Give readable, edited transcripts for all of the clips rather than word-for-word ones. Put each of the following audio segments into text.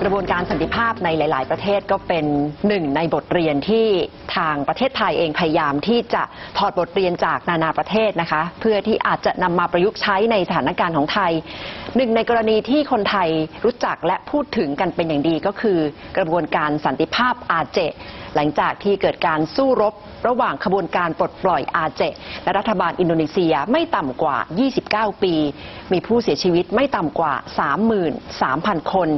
กระบวนการสันติภาพในหลายๆประเทศก็เป็นหนึ่งในบทเรียนที่ทางประเทศไทยเองพยายามที่จะถอดบทเรียนจากนานาประเทศนะคะเพื่อที่อาจจะนำมาประยุกต์ใช้ในสถานการณ์ของไทยหนึ่งในกรณีที่คนไทยรู้จักและพูดถึงกันเป็นอย่างดีก็คือกระบวนการสันติภาพอาเจหลังจากที่เกิดการสู้รบระหว่างขบวนการปลดปล่อยอาเจและรัฐบาลอินโดนีเซียไม่ต่ำกว่า 29 ปีมีผู้เสียชีวิตไม่ต่ำกว่า 33,000 คน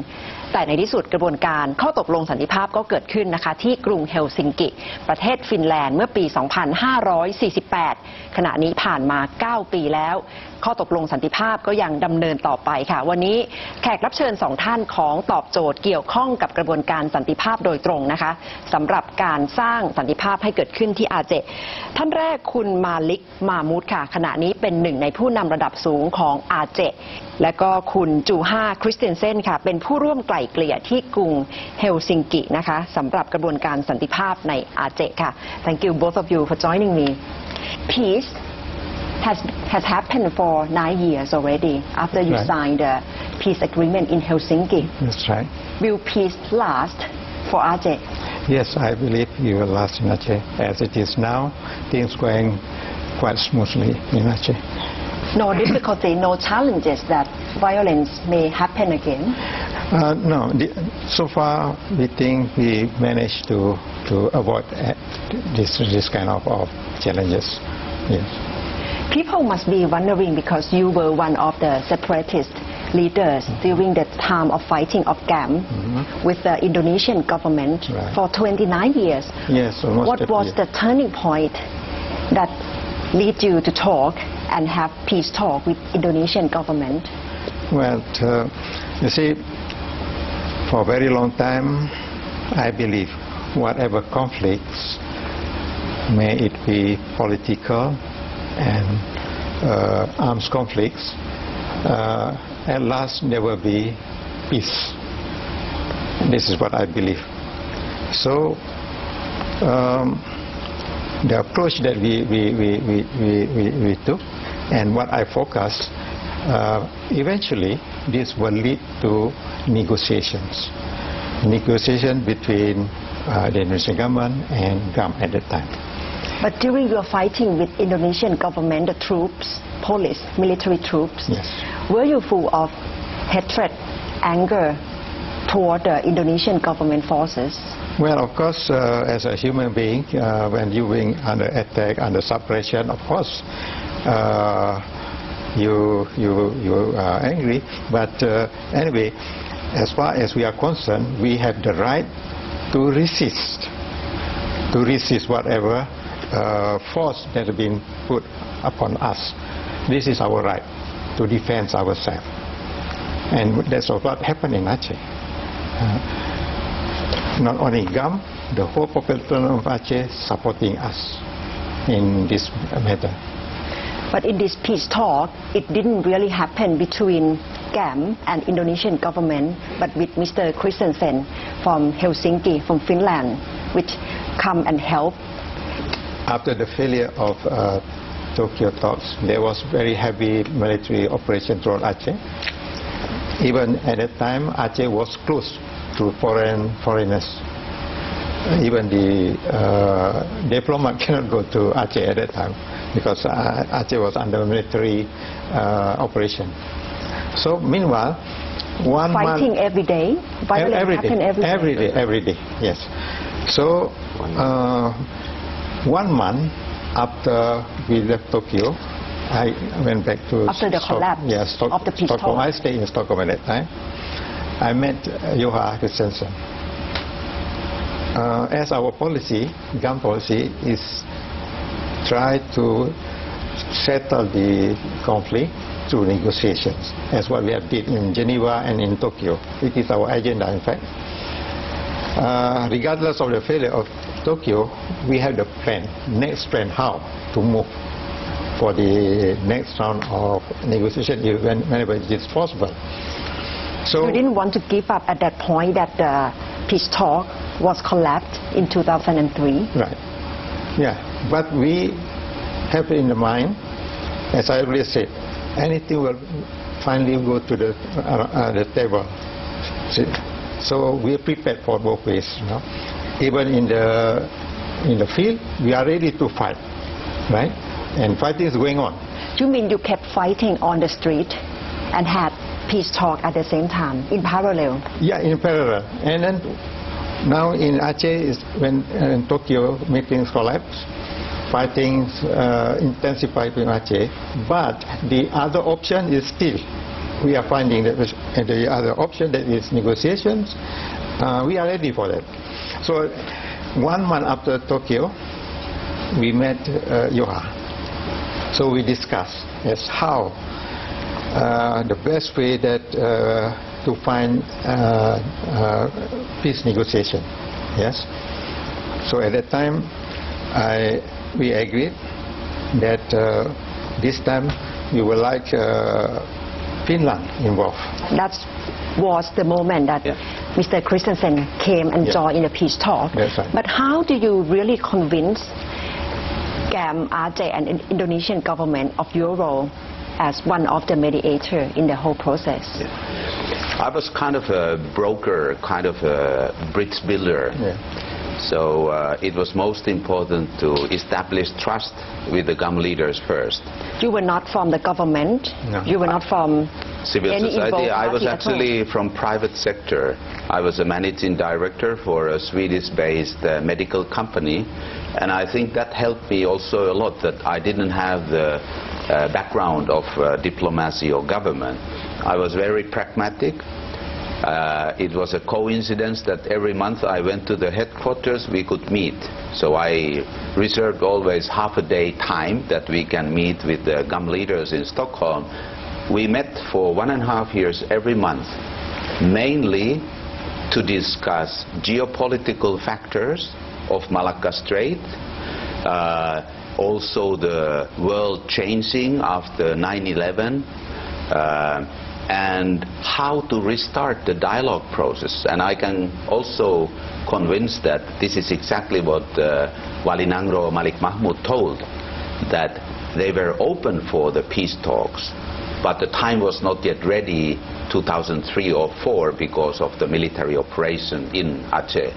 แต่ในที่สุดกระบวนการข้อตกลงสันติภาพก็เกิดขึ้นนะคะที่กรุงเฮลซิงกิประเทศฟินแลนด์เมื่อปี 2548 ขณะนี้ผ่านมา 9 ปีแล้วข้อตกลงสันติภาพก็ยังดำเนินต่อไปค่ะวันนี้แขกรับเชิญ2ท่านของตอบโจทย์เกี่ยวข้องกับกระบวนการสันติภาพโดยตรงนะคะสำหรับการสร้างสันติภาพให้เกิดขึ้นที่อาเจท่านแรกคุณมาลิกมามูดค่ะขณะนี้เป็นหนึ่งในผู้นำระดับสูงของอาเจและก็คุณจูฮาคริสเตนเซนค่ะเป็นผู้ร่วมไกล่เกลี่ยที่กรุงเฮลซิงกินะคะสำหรับกระบวนการสันติภาพในอาเจค่ะ Thank you both of you for joining me. Peace has happened for 9 years already after you signed the peace agreement in Helsinki. That's right. Will peace last for Aceh? Yes, I believe it will last in Aceh. As it is now, things going quite smoothly in Aceh. No difficulty, no challenges that violence may happen again? No. So far, we think we managed to avoid this kind of challenges. Yes. People must be wondering because you were one of the separatist leaders during the time of fighting of GAM with the Indonesian government for 29 years. Yes, almost. What was the turning point that led you to talk and have peace talk with Indonesian government? Well, you see, for a very long time, I believe whatever conflicts, may it be political and arms conflicts, at last there will be peace. This is what I believe. So the approach that we took and what I focus, eventually this will lead to negotiations between the Indonesian government and GAM at that time. But during your fighting with Indonesian government, the troops, police, military troops, yes. Were you full of hatred, anger toward the Indonesian government forces? Well, of course, as a human being, when you're being under attack, under suppression, of course, you are angry. But anyway, as far as we are concerned, we have the right to resist whatever force that has been put upon us. This is our right to defend ourselves. And that's what happened in Aceh. Not only GAM, the whole population of Aceh supporting us in this matter. But in this peace talk, it didn't really happen between GAM and Indonesian government, but with Mr. Christensen from Helsinki, from Finland, which come and help. After the failure of Tokyo talks, there was very heavy military operation throughout Aceh. Even at that time, Aceh was closed to foreigners. Even the diplomat cannot go to Aceh at that time because Aceh was under military operation. So meanwhile, fighting every day, violence happened every day. Yes. So 1 month after we left Tokyo, I went back to after the collapse of the peace Stockholm. talk. I stayed in Stockholm at that time. I met Johan Christensen. As our policy, GAM policy, is try to settle the conflict through negotiations, as what we have did in Geneva and in Tokyo. It is our agenda, in fact. Regardless of the failure of Tokyo, we have the plan, next plan, how to move for the next round of negotiation whenever it is possible. So you didn't want to give up at that point that the peace talk was collapsed in 2003? Right. Yeah. But we have in the mind, as I already said, anything will finally go to the table. So we are prepared for both ways. Even in the field, we are ready to fight, right? And fighting is going on. You mean you kept fighting on the street and had peace talk at the same time, in parallel? Yeah, in parallel. And then now in Aceh, when in Tokyo meetings collapse, fighting intensified in Aceh. But the other option is still, we are finding that the other option, that is negotiations. We are ready for that. So 1 month after Tokyo, we met Yoha. So we discussed as how the best way that to find peace negotiation. Yes. So at that time, we agreed that this time we would like Finland involved. That was the moment that Mr. Christensen came and joined in the peace talk. That's right. But how do you really convince GAM, Aceh and Indonesian government of your role as one of the mediator in the whole process? I was kind of a broker, kind of a bridge builder. So it was most important to establish trust with the GAM leaders first. You were not from the government? No. You were not from civil any society. I was party actually from private sector. I was a managing director for a Swedish-based medical company, and I think that helped me also a lot, that I didn't have the background of diplomacy or government. I was very pragmatic. It was a coincidence that every month I went to the headquarters, we could meet. So I reserved always half a day time that we can meet with the GAM leaders in Stockholm. We met for 1.5 years every month, mainly to discuss geopolitical factors of Malacca Strait, also the world changing after 9/11, and how to restart the dialogue process. And I can also convince that this is exactly what Walinangro Malik Mahmud told, that they were open for the peace talks, but the time was not yet ready, 2003 or 4, because of the military operation in Aceh.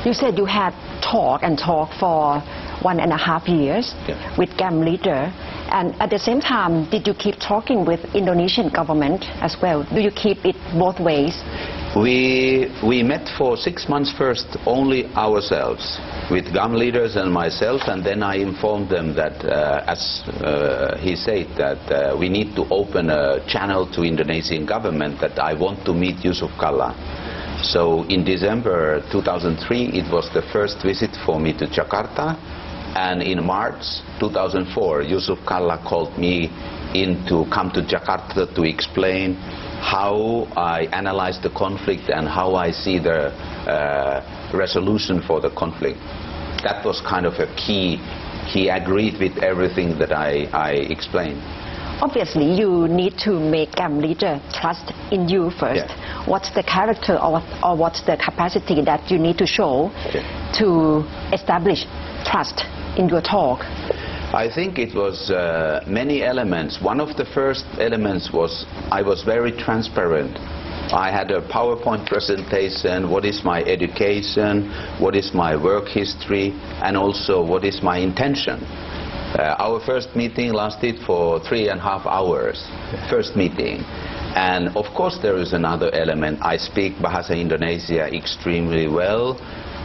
You said you had talk for 1.5 years with GAM leader, and at the same time, did you keep talking with Indonesian government as well? Do you keep it both ways? We met for 6 months first, only ourselves, with GAM leaders and myself, and then I informed them that, as he said, that we need to open a channel to Indonesian government, that I want to meet Yusuf Kalla. So in December 2003, it was the first visit for me to Jakarta, and in March 2004, Yusuf Kalla called me in to come to Jakarta to explain how I analyze the conflict and how I see the resolution for the conflict. That was kind of a key. He agreed with everything that I explained. Obviously, you need to make GAM leader trust in you first. What's the character or what's the capacity that you need to show to establish trust in your talk? I think it was many elements. One of the first elements was I was very transparent. I had a PowerPoint presentation, what is my education, what is my work history, and also what is my intention. Our first meeting lasted for 3.5 hours, first meeting. And of course there is another element. I speak Bahasa Indonesia extremely well.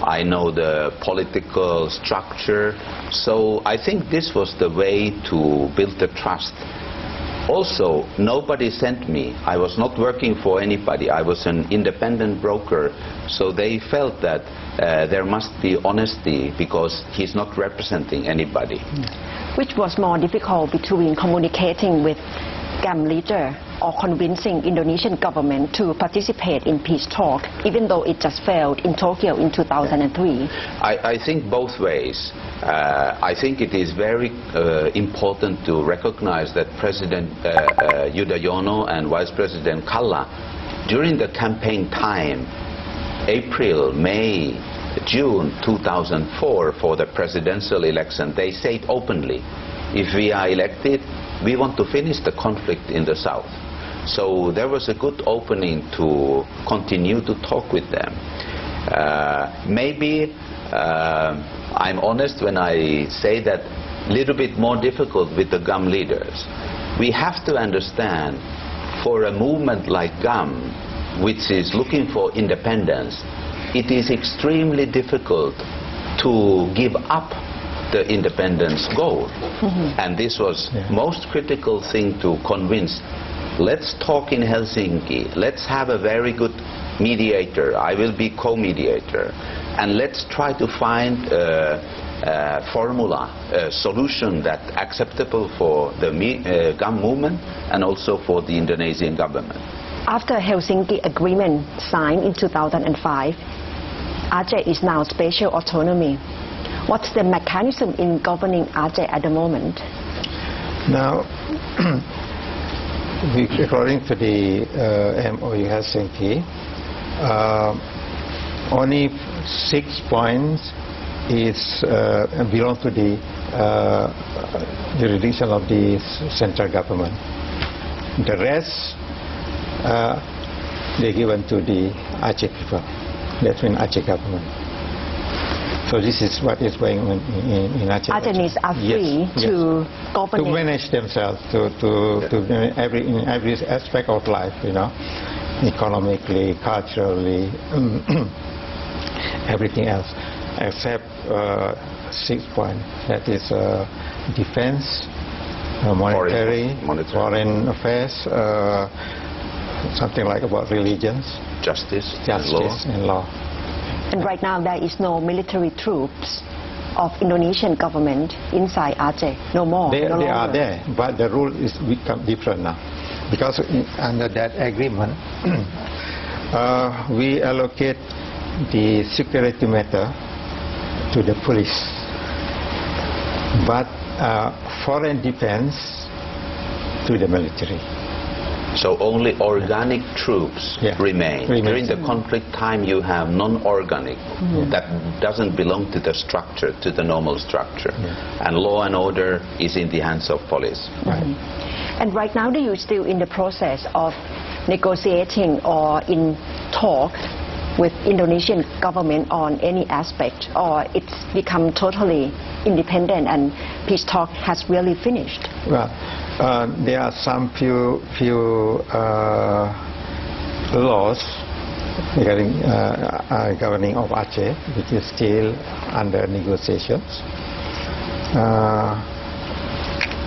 I know the political structure. So I think this was the way to build the trust. Also, nobody sent me. I was not working for anybody. I was an independent broker. So they felt that there must be honesty because he's not representing anybody. Which was more difficult between communicating with GAM leader or convincing Indonesian government to participate in peace talk, even though it just failed in Tokyo in 2003? I think both ways. I think it is very important to recognize that President Yudhoyono and Vice President Kalla, during the campaign time, April, May, June 2004 for the presidential election, they said openly, if we are elected, we want to finish the conflict in the south. So there was a good opening to continue to talk with them. Maybe I'm honest when I say that a little bit more difficult with the GAM leaders. We have to understand, for a movement like GAM, which is looking for independence, it is extremely difficult to give up the independence goal. And this was most critical thing to convince. Let's talk in Helsinki. Let's have a very good mediator. I will be co-mediator. And let's try to find a formula, a solution that's acceptable for the GAM movement and also for the Indonesian government. After Helsinki Agreement signed in 2005, Aceh is now special autonomy. What's the mechanism in governing Aceh at the moment? Now, according to the MOU Helsinki, only 6 points is belong to the jurisdiction of the central government. The rest they given to the Aceh people. That means Aceh government. So this is what is going on in Aceh. Acehnese are free to govern to manage themselves, to in every aspect of life, you know, economically, culturally, everything else, except 6 points. That is defense, monetary, foreign affairs, something like about religions, justice and law. And right now there is no military troops of Indonesian government inside Aceh. No more. They no are longer. there, but the rule is become different now, because under that agreement we allocate the security matter to the police, but foreign defense to the military. So only organic troops remain. During the conflict time you have non-organic that doesn't belong to the structure, to the normal structure. And law and order is in the hands of police. And right now, are you still in the process of negotiating or in talk with Indonesian government on any aspect, or it's become totally independent and peace talk has really finished? Well, there are some few laws regarding governing of Aceh, which is still under negotiations.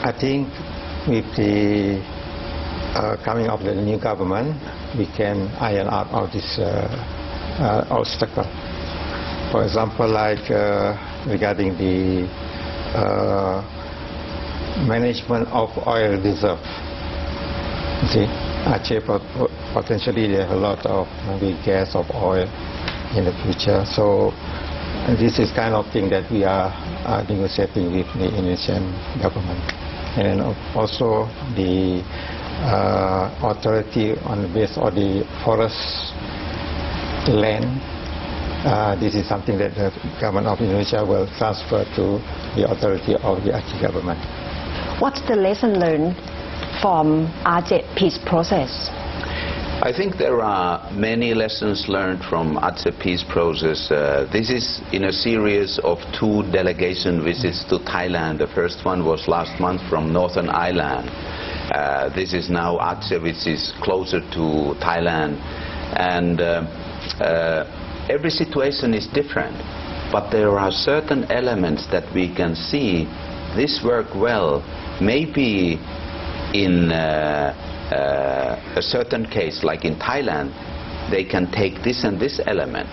I think with the coming of the new government, we can iron out all this obstacle. For example, like regarding the management of oil reserve. You see, Aceh potentially they have a lot of maybe gas of oil in the future. So this is kind of thing that we are negotiating with the Indonesian government. And also the authority on the base of the forest land. This is something that the government of Indonesia will transfer to the authority of the Aceh government. What's the lesson learned from Aceh peace process? I think there are many lessons learned from Aceh peace process. This is in a series of 2 delegation visits to Thailand. The first one was last month from Northern Island. This is now Aceh, which is closer to Thailand. And every situation is different, but there are certain elements that we can see this work well. Maybe in a certain case, like in Thailand, they can take this and this element.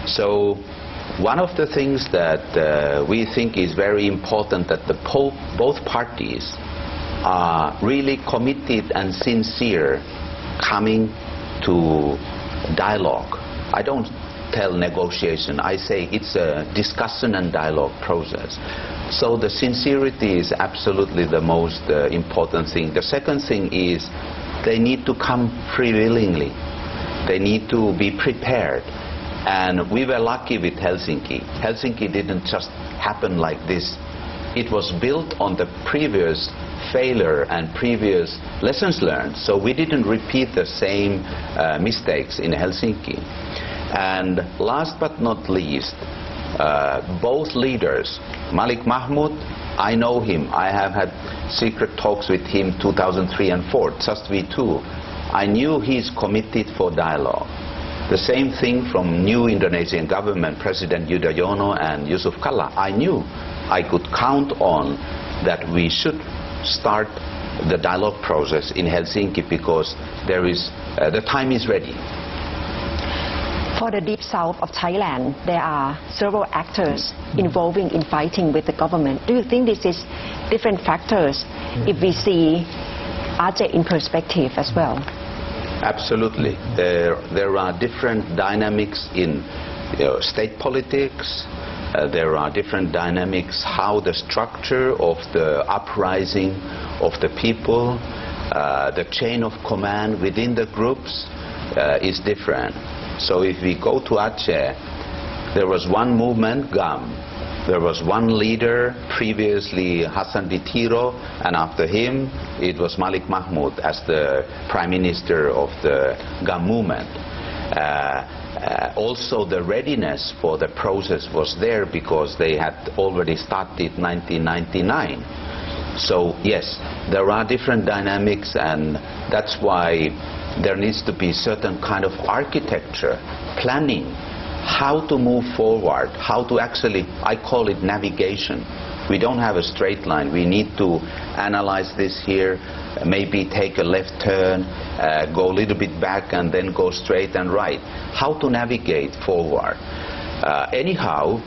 So one of the things that we think is very important, that both parties are really committed and sincere coming to dialogue. I don't tell negotiation, I say it's a discussion and dialogue process. So the sincerity is absolutely the most important thing. The second thing is they need to come freely. They need to be prepared. And we were lucky with Helsinki. Helsinki didn't just happen like this. It was built on the previous failure and previous lessons learned. So we didn't repeat the same mistakes in Helsinki. And last but not least, both leaders, Malik Mahmoud, I know him. I have had secret talks with him 2003 and 4, just we two. I knew he's committed for dialogue. The same thing from new Indonesian government, President Yudhoyono and Yusuf Kalla. I knew I could count on that we should start the dialogue process in Helsinki because the time is ready. For the deep south of Thailand, there are several actors involving in fighting with the government. Do you think this is different factors if we see Aceh in perspective as well? Absolutely. There are different dynamics in state politics. There are different dynamics how the structure of the uprising of the people, the chain of command within the groups is different. So if we go to Aceh, there was one movement, GAM. There was one leader, previously Hassan Ditiro, and after him it was Malik Mahmoud as the prime minister of the GAM movement. Also the readiness for the process was there because they had already started 1999. So yes, there are different dynamics, and that's why there needs to be certain kind of architecture, planning, how to move forward, how to actually, I call it navigation. We don't have a straight line. We need to analyze this here, maybe take a left turn, go a little bit back and then go straight and right. How to navigate forward. Anyhow,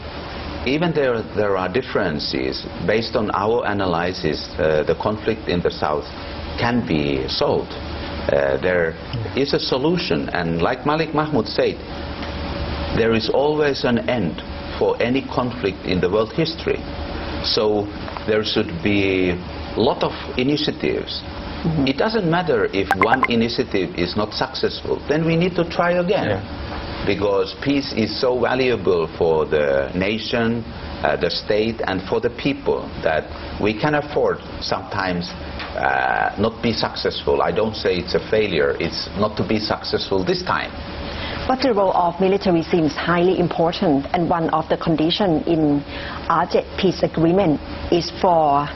even there are differences. Based on our analysis, the conflict in the south can be solved. There is a solution, and like Malik Mahmoud said, there is always an end for any conflict in the world history. So there should be a lot of initiatives. It doesn't matter if one initiative is not successful, then we need to try again. Yeah. Because peace is so valuable for the nation, the state, and for the people that we can afford sometimes not be successful. I don't say it's a failure, it's not to be successful this time. But the role of military seems highly important, and one of the conditions in Aceh peace agreement is for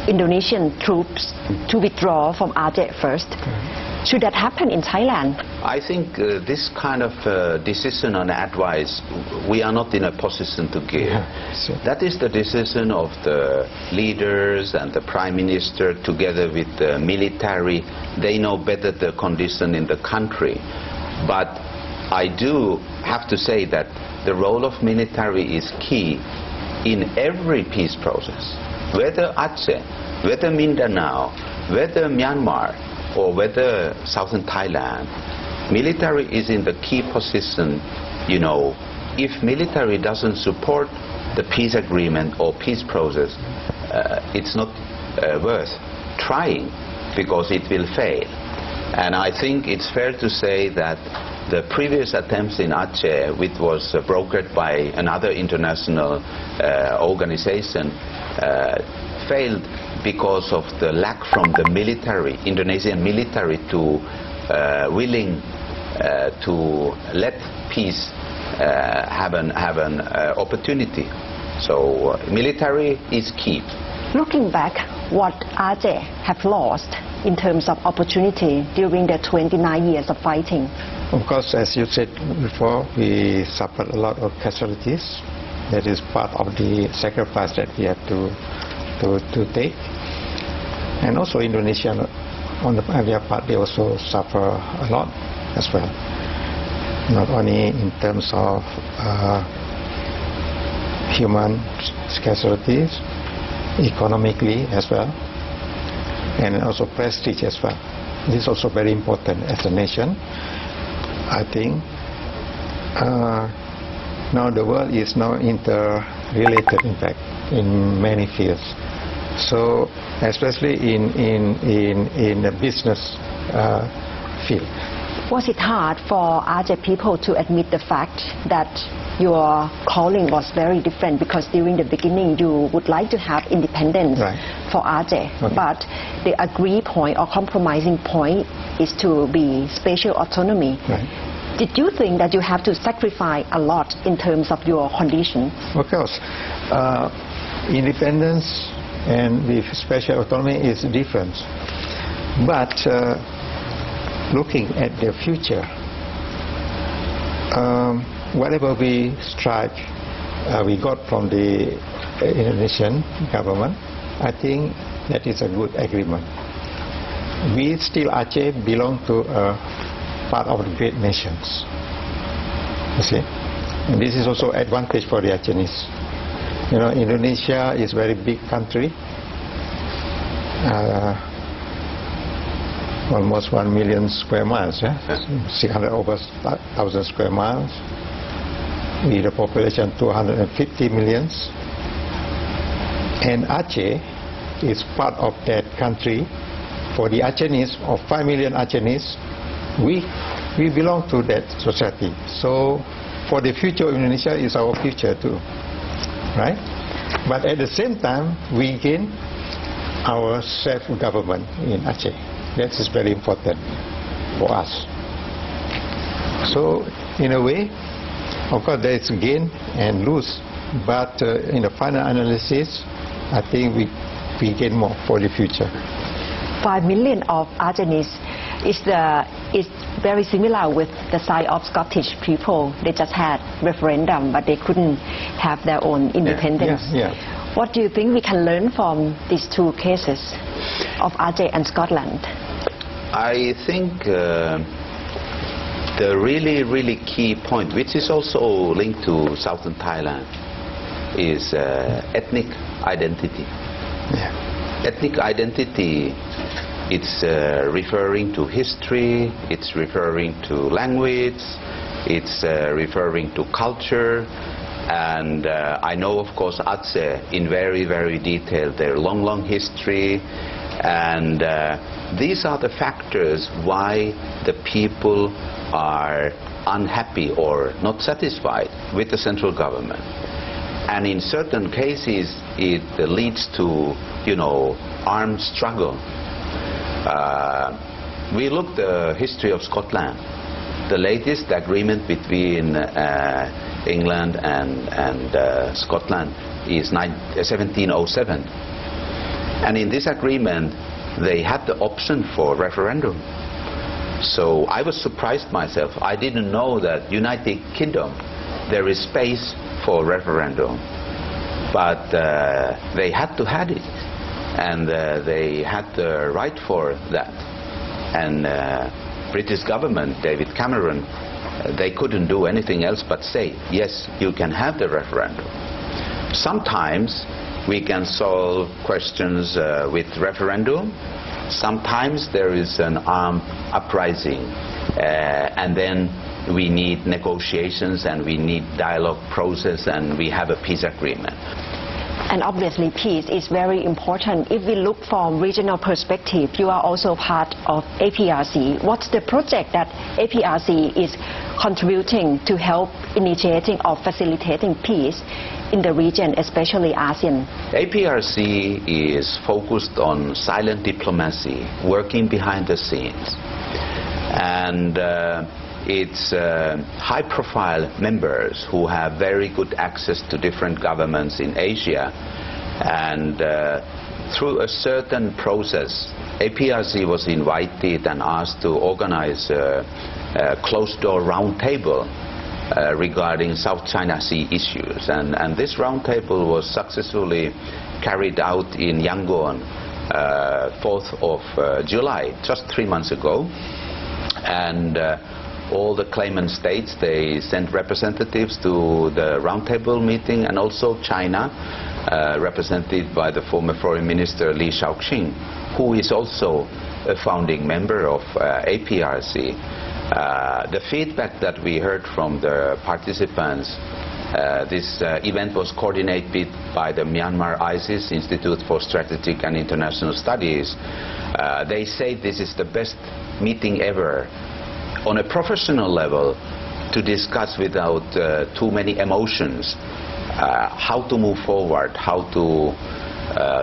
Indonesian troops to withdraw from Aceh first. Should that happen in Thailand? I think this kind of decision and advice, we are not in a position to give. That is the decision of the leaders and the Prime Minister together with the military. They know better the condition in the country. But I do have to say that the role of military is key in every peace process. Whether Aceh, whether Mindanao, whether Myanmar, or whether southern Thailand, military is in the key position. You know, if military doesn't support the peace agreement or peace process, it's not worth trying because it will fail. And I think it's fair to say that the previous attempts in Aceh, which was brokered by another international organization, failed because of the lack from the military, Indonesian military, to willing to let peace have an opportunity. So military is key. Looking back, what Aceh have lost in terms of opportunity during the 29 years of fighting? Of course, as you said before, we suffered a lot of casualties. That is part of the sacrifice that we have to take. And also Indonesia, on their part, they also suffer a lot as well. Not only in terms of human casualties, economically as well, and also prestige as well. This is also very important as a nation. I think now the world is now interrelated, in fact, in many fields. So especially in the business field. Was it hard for Aceh people to admit the fact that your calling was very different, because during the beginning you would like to have independence for Aceh, Okay. but the agreed point or compromising point is to be spatial autonomy. Right. Did you think that you have to sacrifice a lot in terms of your condition? Of course, independence and the special autonomy is different. But looking at the future, whatever we strive, we got from the Indonesian government, I think that is a good agreement. We still Aceh belong to a part of the great nations. You see, and this is also advantage for the Acehnese. You know, Indonesia is very big country. Almost 1 million square miles, yeah? 600 over 1,000 square miles. With a population 250 millions. And Aceh is part of that country. For the Acehnese, or 5 million Acehnese, we belong to that society. So for the future of Indonesia is our future too, right? But at the same time, we gain our self-government in Aceh. That is very important for us. So in a way, of course there is gain and lose, but in the final analysis, I think we gain more for the future. 5 million of Acehnese is very similar with the size of Scottish people. They just had referendum, but they couldn't have their own independence. Yeah. What do you think we can learn from these two cases of Aceh and Scotland? I think the really key point, which is also linked to southern Thailand, is ethnic identity. Yeah. Ethnic identity, it's referring to history, it's referring to language, it's referring to culture. And I know, of course, Aceh in very detail, their long history. And these are the factors why the people are unhappy or not satisfied with the central government. And in certain cases, it leads to, armed struggle. We look the history of Scotland. The latest agreement between England and Scotland is 1707. And in this agreement, they had the option for referendum. So I was surprised myself. I didn't know that United Kingdom, there is space for referendum. But they had to have it. And they had the right for that. And British government, David Cameron, they couldn't do anything else but say, yes, you can have the referendum. Sometimes we can solve questions with referendum. Sometimes there is an armed uprising, and then we need negotiations and we need dialogue process and we have a peace agreement. And obviously peace is very important. If we look from regional perspective, you are also part of APRC. What's the project that APRC is contributing to help initiating or facilitating peace in the region, especially ASEAN? APRC is focused on silent diplomacy, working behind the scenes. And it's high-profile members who have very good access to different governments in Asia. And through a certain process, APRC was invited and asked to organize a closed-door roundtable regarding South China Sea issues. And this roundtable was successfully carried out in Yangon, 4th of July, just 3 months ago. And all the claimant states, they sent representatives to the roundtable meeting, and also China, represented by the former Foreign Minister Li Shaoqing, who is also a founding member of APRC. The feedback that we heard from the participants, this event was coordinated by the Myanmar ISIS Institute for Strategic and International Studies. They say this is the best meeting ever on a professional level to discuss without too many emotions how to move forward, how to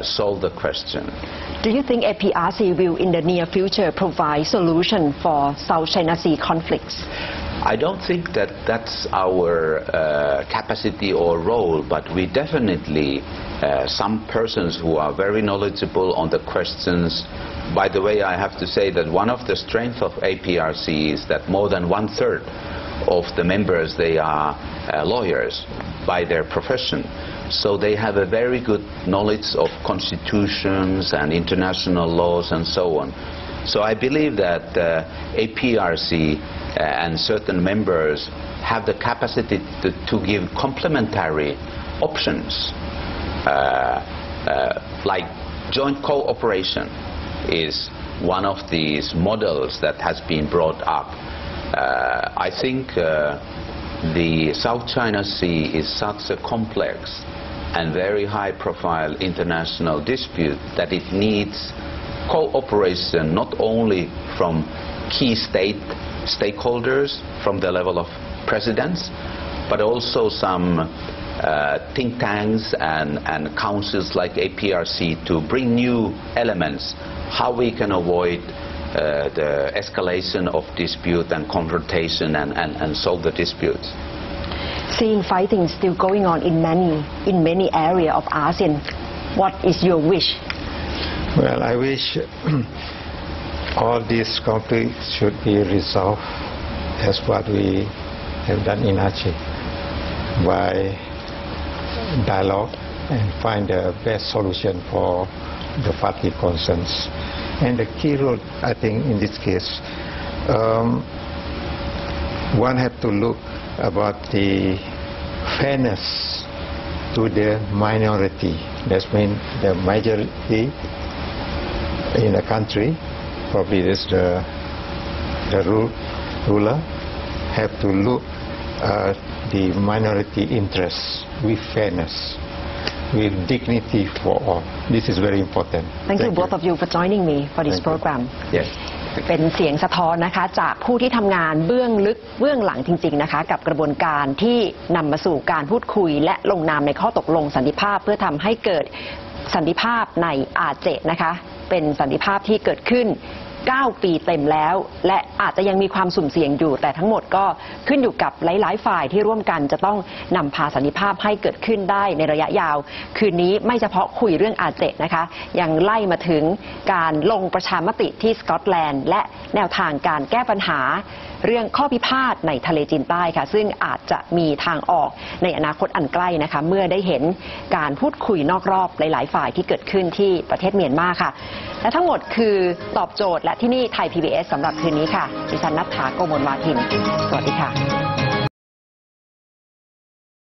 solve the question. Do you think APRC will in the near future provide solution for South China Sea conflicts? I don't think that that's our capacity or role, but we definitely, some persons who are very knowledgeable on the questions. By the way, I have to say that one of the strengths of APRC is that more than 1/3 of the members, they are lawyers by their profession. So they have a very good knowledge of constitutions and international laws and so on. So I believe that APRC and certain members have the capacity to give complementary options, like joint cooperation is one of these models that has been brought up. I think the South China Sea is such a complex and very high-profile international dispute that it needs cooperation not only from key stakeholders from the level of presidents, but also some think tanks and councils like APRC to bring new elements, how we can avoid the escalation of dispute and confrontation and solve the disputes. Seeing fighting still going on in many areas of ASEAN, what is your wish? Well, I wish all these conflicts should be resolved as what we have done in Aceh, by dialogue and find the best solution for the party concerns. And the key role, I think, in this case, one have to look about the fairness to the minority. That means the majority in the country, probably this the ruler, have to look at the minority interests with fairness, with dignity for all. This is very important. Thank you both of you for joining me for this program. Yes. เป็นเสียงสะท้อนนะคะจากผู้ที่ทำงานเบื้องลึกเบื้องหลังจริงๆนะคะกับกระบวนการที่นำมาสู่การพูดคุยและลงนามในข้อตกลงสันติภาพเพื่อทำให้เกิดสันติภาพในอาเจนะคะเป็นสันติภาพที่เกิดขึ้น9 ปีเต็มแล้วและอาจจะยังมีความสุ่มเสี่ยงอยู่แต่ทั้งหมดก็ขึ้นอยู่กับหลายๆฝ่ายที่ร่วมกันจะต้องนำพาสันติภาพให้เกิดขึ้นได้ในระยะยาวคืนนี้ไม่เฉพาะคุยเรื่องอาเจนะคะยังไล่มาถึงการลงประชามติที่สกอตแลนด์และแนวทางการแก้ปัญหาเรื่องข้อพิพาทในทะเลจีนใต้ค่ะซึ่งอาจจะมีทางออกในอนาคตอันใกล้นะคะเมื่อได้เห็นการพูดคุยนอกรอบหลายๆฝ่ายที่เกิดขึ้นที่ประเทศเมียนมาค่ะและทั้งหมดคือตอบโจทย์และที่นี่ไทย PBS สำหรับคืนนี้ค่ะดิฉันณัฐฐา โกมลวาทินสวัสดีค่ะ